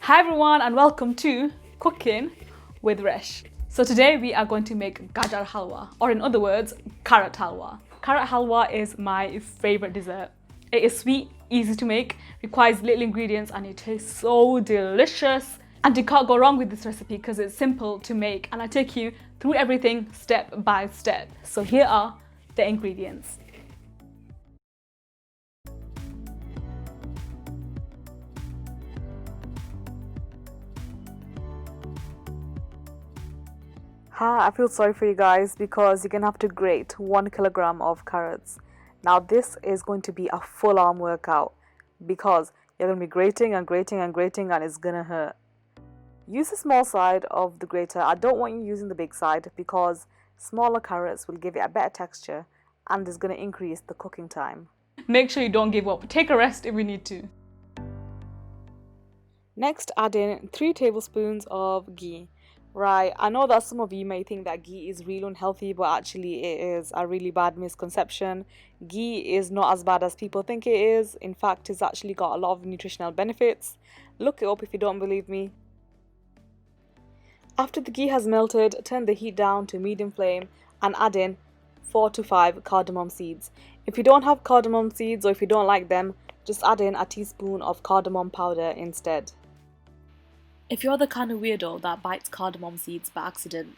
Hi everyone and welcome to Cooking with Resh. So today we are going to make Gajar Halwa, or in other words, carrot halwa. Carrot halwa is my favorite dessert. It is sweet, easy to make, requires little ingredients and it tastes so delicious. And you can't go wrong with this recipe because it's simple to make and I take you through everything step by step. So here are the ingredients. I feel sorry for you guys because you're going to have to grate 1 kilogram of carrots. Now this is going to be a full arm workout because you're going to be grating and grating and grating and it's going to hurt. Use the small side of the grater. I don't want you using the big side because smaller carrots will give it a better texture and is going to increase the cooking time. Make sure you don't give up. Take a rest if we need to. Next, add in 3 tablespoons of ghee. Right, I know that some of you may think that ghee is really unhealthy, but actually it is a really bad misconception. Ghee is not as bad as people think it is. In fact, it's actually got a lot of nutritional benefits. Look it up if you don't believe me. After the ghee has melted, turn the heat down to medium flame and add in 4 to 5 cardamom seeds. If you don't have cardamom seeds or if you don't like them, just add in a teaspoon of cardamom powder instead. If you're the kind of weirdo that bites cardamom seeds by accident,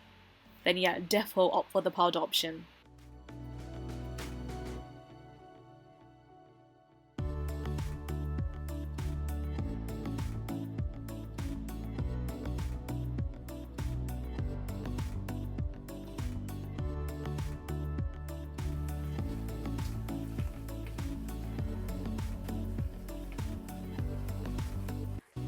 then yeah, defo opt for the powder option.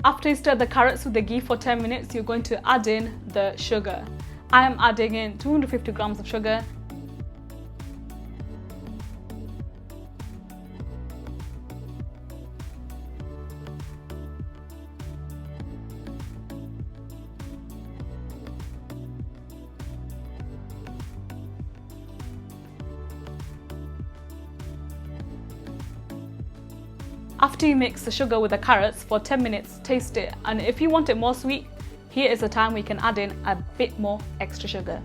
After you stir the carrots with the ghee for 10 minutes, you're going to add in the sugar. I am adding in 250 grams of sugar. After you mix the sugar with the carrots for 10 minutes, taste it, and if you want it more sweet, here is the time we can add in a bit more extra sugar.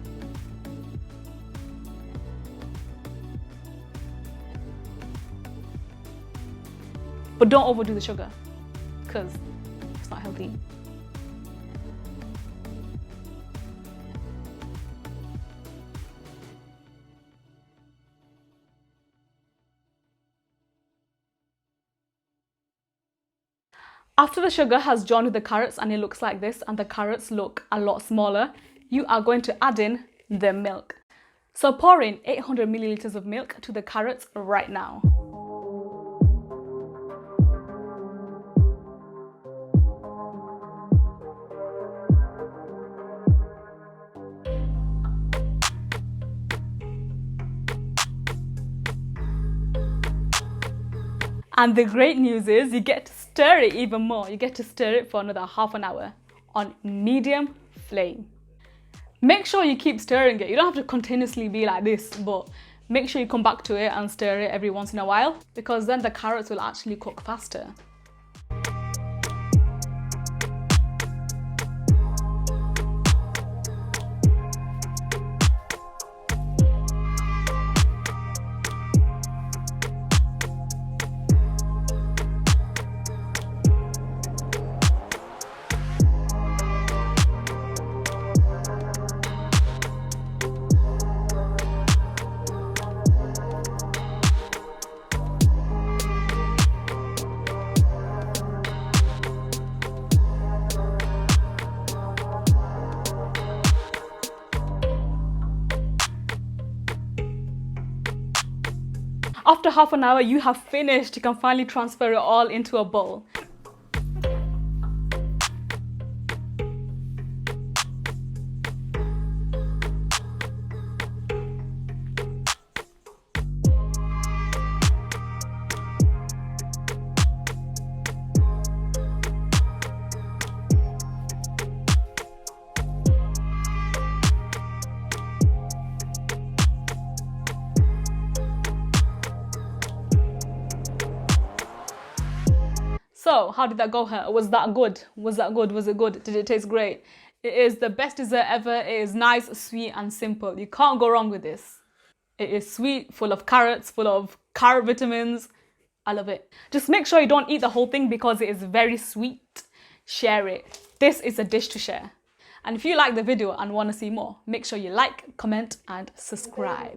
But don't overdo the sugar, because it's not healthy. After the sugar has joined with the carrots and it looks like this and the carrots look a lot smaller, you are going to add in the milk. So pour in 800 milliliters of milk to the carrots right now. And the great news is you get to stir it even more. You get to stir it for another half an hour on medium flame. Make sure you keep stirring it. You don't have to continuously be like this, but make sure you come back to it and stir it every once in a while because then the carrots will actually cook faster. After half an hour, you have finished. You can finally transfer it all into a bowl. So how did that go, her? Was that good? Was that good? Was it good? Did it taste great? It is the best dessert ever. It is nice, sweet, and simple. You can't go wrong with this. It is sweet, full of carrots, full of carrot vitamins. I love it. Just make sure you don't eat the whole thing because it is very sweet. Share it. This is a dish to share. And if you like the video and want to see more, make sure you like, comment, and subscribe.